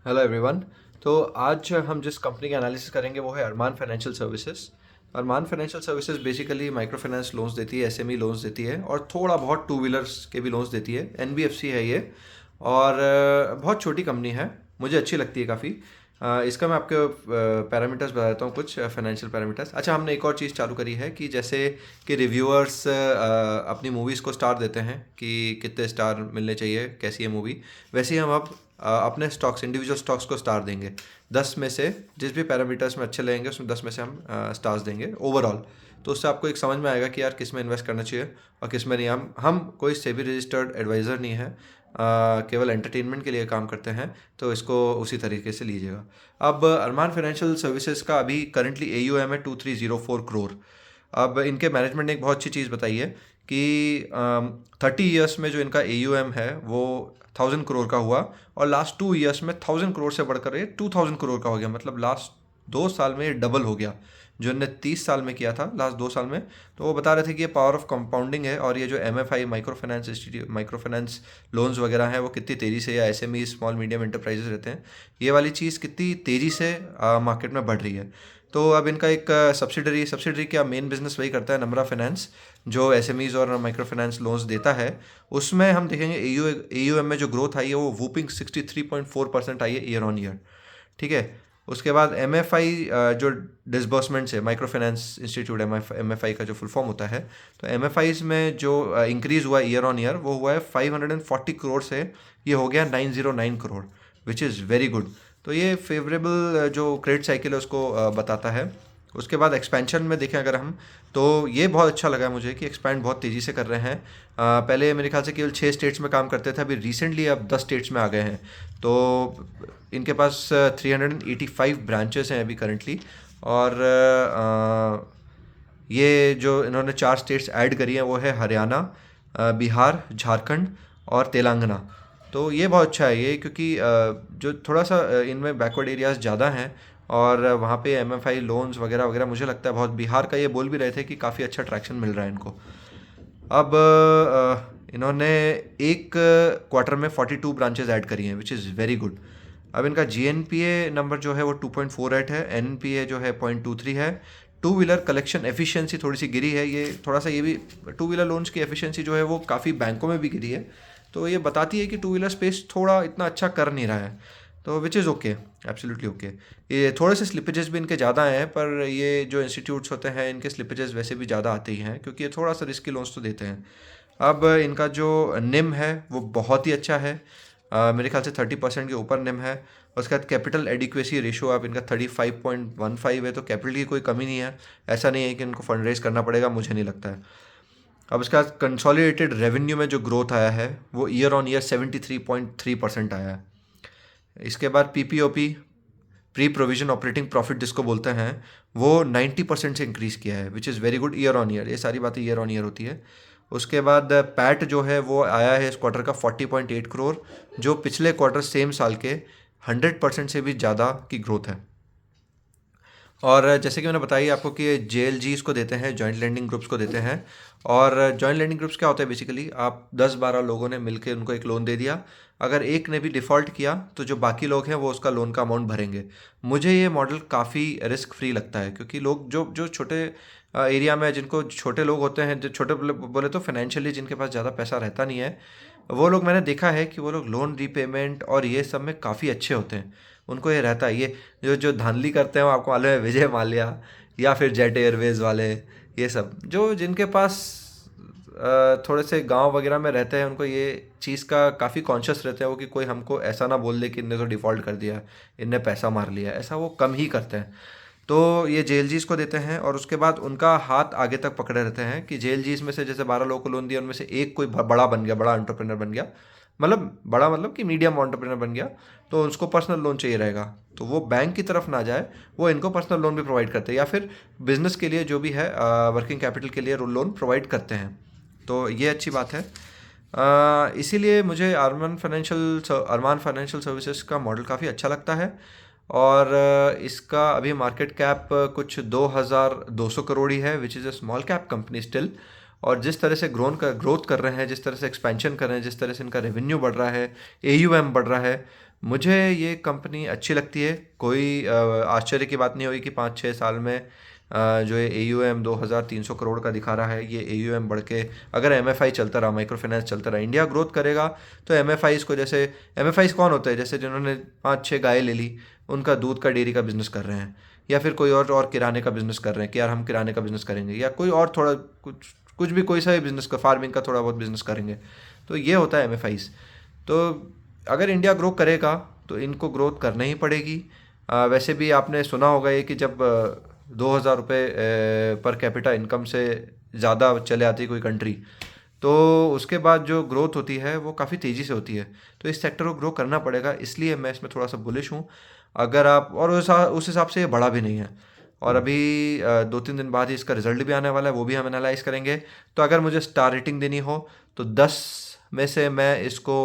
Hello everyone. तो आज हम जिस कंपनी का एनालिसिस करेंगे वो है Arman financial services. Arman financial services basically micro finance loans देती है, एसएमई लोन्स देती है और थोड़ा बहुत टू व्हीलर्स के भी लोन्स देती है। एनबीएफसी है ये। और बहुत छोटी कंपनी है, मुझे अच्छी लगती है काफ़ी। इसका मैं आपको पैरामीटर्स बता देता हूँ, कुछ फाइनेंशियल पैरामीटर्स। अच्छा, हमने एक और चीज़ चालू करी है कि जैसे कि रिव्यूअर्स अपनी मूवीज़ को स्टार देते हैं कि कितने स्टार मिलने चाहिए, कैसी है मूवी, वैसे ही हम अब अपने स्टॉक्स, इंडिविजुअल स्टॉक्स को स्टार देंगे। 10 में से जिस भी पैरामीटर्स में अच्छे लगेंगे उसमें 10 में से हम स्टार्स देंगे ओवरऑल। तो उससे आपको एक समझ में आएगा कि यार किस में इन्वेस्ट करना चाहिए और किस में नहीं। हम कोई सेबी रजिस्टर्ड एडवाइज़र नहीं है, केवल एंटरटेनमेंट के लिए काम करते हैं, तो इसको उसी तरीके से लीजिएगा। अब अरमान फाइनेंशियल सर्विसेज का अभी करंटली AUM है 2304 करोड़। अब इनके मैनेजमेंट ने एक बहुत अच्छी चीज़ बताई है कि 30 ईयर्स में जो इनका AUM है वो 1000 करोड़ का हुआ और लास्ट 2 ईयर्स में 1000 करोड़ से बढ़कर ये 2000 करोड़ का हो गया। मतलब लास्ट 2 साल में ये डबल हो गया, जो इनने 30 साल में किया था लास्ट 2 साल में। तो वो बता रहे थे कि ये पावर ऑफ कंपाउंडिंग है और ये जो MFI micro finance institute, micro finance loans वगैरह हैं वो कितनी तेज़ी से, या SME स्मॉल मीडियम इंटरप्राइजेस रहते हैं, ये वाली चीज़ कितनी तेज़ी से मार्केट में बढ़ रही है। तो अब इनका एक सब्सिडरी क्या मेन बिजनेस वही करता है, नम्रा फाइनेंस, जो SMEs और माइक्रो फाइनेंस लोन्स देता है। उसमें हम देखेंगे AUM में जो ग्रोथ आई है वो वूपिंग 63.4% आई है ईयर ऑन ईयर। ठीक है। उसके बाद MFI जो डिसबर्समेंट्स है, माइक्रो फाइनेंस इंस्टीट्यूट MFI का जो फुल फॉर्म होता है, तो MFIs में जो इंक्रीज़ हुआ ईयर ऑन ईयर वो हुआ है 540 करोड़ से ये हो गया 909 crore, which is very good. तो ये फेवरेबल जो क्रेडिट साइकिल है उसको बताता है। उसके बाद एक्सपेंशन में देखें अगर हम, तो ये बहुत अच्छा लगा मुझे कि एक्सपैंड बहुत तेज़ी से कर रहे हैं। पहले मेरे ख्याल से केवल 6 स्टेट्स में काम करते थे, अभी रिसेंटली अब 10 स्टेट्स में आ गए हैं। तो इनके पास 385 ब्रांचेस हैं अभी करंटली। और ये जो इन्होंने 4 स्टेट्स ऐड करी हैं वो है हरियाणा, बिहार, झारखंड और तेलंगाना। तो ये बहुत अच्छा है ये, क्योंकि जो थोड़ा सा इनमें बैकवर्ड एरियाज़ ज़्यादा हैं और वहाँ पे MFI लोन्स वगैरह वगैरह मुझे लगता है बहुत, बिहार का ये बोल भी रहे थे कि काफ़ी अच्छा ट्रैक्शन मिल रहा है इनको। अब इन्होंने एक क्वार्टर में 42 ब्रांचेस ऐड करी हैं, विच इज़ वेरी गुड। अब इनका GNPA नंबर जो है वो 2.48 है, NPA जो है 0.23 है। टू व्हीलर कलेक्शन एफिशिएंसी थोड़ी सी गिरी है, ये थोड़ा सा, ये भी टू व्हीलर लोन्स की एफिशिएंसी जो है वो काफ़ी बैंकों में भी गिरी है। तो ये बताती है कि टू व्हीलर स्पेस थोड़ा इतना अच्छा कर नहीं रहा है, तो which is okay, absolutely okay. ये थोड़े से स्लिपेजेस भी इनके ज़्यादा हैं, पर ये जो इंस्टीट्यूट्स होते हैं इनके स्लिपेजेस वैसे भी ज़्यादा आते ही हैं क्योंकि ये थोड़ा सा रिस्की लोन्स तो देते हैं। अब इनका जो निम है वो बहुत ही अच्छा है, मेरे ख्याल से 30% के ऊपर निम है। उसके बाद कैपिटल एडिक्वेसी रेशो अब इनका 35.15 है, तो कैपिटल की कोई कमी नहीं है। ऐसा नहीं है कि इनको फंड रेज करना पड़ेगा, मुझे नहीं लगता है। अब उसके बाद कंसोलिडेटेड रेवेन्यू में जो ग्रोथ आया है वो ईयर ऑन ईयर 73.3% आया है। इसके बाद PPOP, pre provision operating profit जिसको बोलते हैं, वो 90% से इंक्रीज़ किया है, which is very good year on year. ये सारी बातें ईयर ऑन ईयर होती है। उसके बाद पैट जो है वो आया है इस क्वार्टर का 40.8 करोड़, जो पिछले क्वार्टर सेम साल के 100% से भी ज़्यादा की ग्रोथ है। और जैसे कि मैंने बताई आपको कि JLGs को देते हैं, जॉइंट लैंडिंग ग्रुप्स को देते हैं। और जॉइंट लैंडिंग ग्रुप्स क्या होता है, बेसिकली आप 10-12 लोगों ने मिलकर उनको एक लोन दे दिया। अगर एक ने भी डिफ़ॉल्ट किया तो जो बाकी लोग हैं वो उसका लोन का अमाउंट भरेंगे। मुझे ये मॉडल काफ़ी रिस्क फ्री लगता है, क्योंकि लोग जो जो छोटे एरिया में, जिनको छोटे लोग होते हैं, जो छोटे बोले तो फाइनेंशियली जिनके पास ज़्यादा पैसा रहता नहीं है, वो लोग, मैंने देखा है कि वो लोग लोन रीपेमेंट और ये सब में काफ़ी अच्छे होते हैं। उनको ये रहता है, ये जो जो धांधली करते हैं वो आपको मालूम है, विजय माल्या या फिर जेट एयरवेज़ वाले, ये सब जो जिनके पास थोड़े से गांव वगैरह में रहते हैं, उनको ये चीज़ का काफ़ी कॉन्शियस रहते हैं वो कि कोई हमको ऐसा ना बोल दे कि इनने तो डिफ़ॉल्ट कर दिया, इनने पैसा मार लिया, ऐसा वो कम ही करते हैं। तो ये JLGs को देते हैं और उसके बाद उनका हाथ आगे तक पकड़े रहते हैं कि JLGs में से जैसे 12 लोगों को लोन दिया, उनमें से एक कोई बड़ा बन गया, बड़ा एंटरप्रेन्योर बन गया, मतलब बड़ा मतलब कि मीडियम एंटरप्रेन्योर बन गया, तो उसको पर्सनल लोन चाहिए रहेगा, तो वो बैंक की तरफ ना जाए, वो इनको पर्सनल लोन भी प्रोवाइड करते हैं, या फिर बिजनेस के लिए जो भी है वर्किंग कैपिटल के लिए लोन प्रोवाइड करते हैं। तो ये अच्छी बात है। इसीलिए मुझे अरमान फाइनेंशियल सर्विसेज का मॉडल काफ़ी अच्छा लगता है। और इसका अभी मार्केट कैप कुछ 2200 करोड़ ही है, which is a small cap company still. और जिस तरह से ग्रोथ कर रहे हैं, जिस तरह से एक्सपेंशन कर रहे हैं, जिस तरह से इनका रेवेन्यू बढ़ रहा है, AUM बढ़ रहा है, मुझे ये कंपनी अच्छी लगती है। कोई आश्चर्य की बात नहीं होगी कि 5-6 साल में जो ये AUM 2300 करोड़ का दिखा रहा है, ये AUM बढ़ के अगर MFI चलता रहा, माइक्रो फाइनेंस चलता रहा, इंडिया ग्रोथ करेगा, तो MFIs को, जैसे MFIs कौन होते हैं, जैसे जिन्होंने 5-6 गाय ले ली, उनका दूध का डेयरी का बिजनेस कर रहे हैं, या फिर कोई और किराने का बिजनेस कर रहे हैं कि यार हम किराने का बिजनेस करेंगे, या कोई और थोड़ा कुछ कुछ भी कोई सा भी बिजनेस का, फार्मिंग का थोड़ा बहुत बिजनेस करेंगे। तो ये होता है MFIs। तो अगर इंडिया ग्रो करेगा तो इनको ग्रोथ करना ही पड़ेगी। वैसे भी आपने सुना होगा ये कि जब 2,000 रुपये पर कैपिटा इनकम से ज़्यादा चले आती है कोई कंट्री, तो उसके बाद जो ग्रोथ होती है वो काफ़ी तेज़ी से होती है। तो इस सेक्टर को ग्रो करना पड़ेगा, इसलिए मैं इसमें थोड़ा सा बुलिश हूँ। अगर आप, और उस हिसाब से ये बड़ा भी नहीं है, और अभी 2-3 दिन बाद ही इसका रिजल्ट भी आने वाला है, वो भी हम एनालाइज करेंगे। तो अगर मुझे स्टार रेटिंग देनी हो तो 10 में से मैं इसको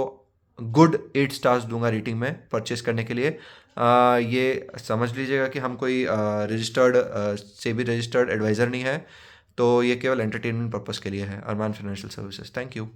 गुड 8 स्टार्स दूंगा रेटिंग में, परचेस करने के लिए। ये समझ लीजिएगा कि हम कोई रजिस्टर्ड सेबी रजिस्टर्ड एडवाइज़र नहीं है, तो ये केवल एंटरटेनमेंट पर्पज़ के लिए है। Arman financial services, thank you.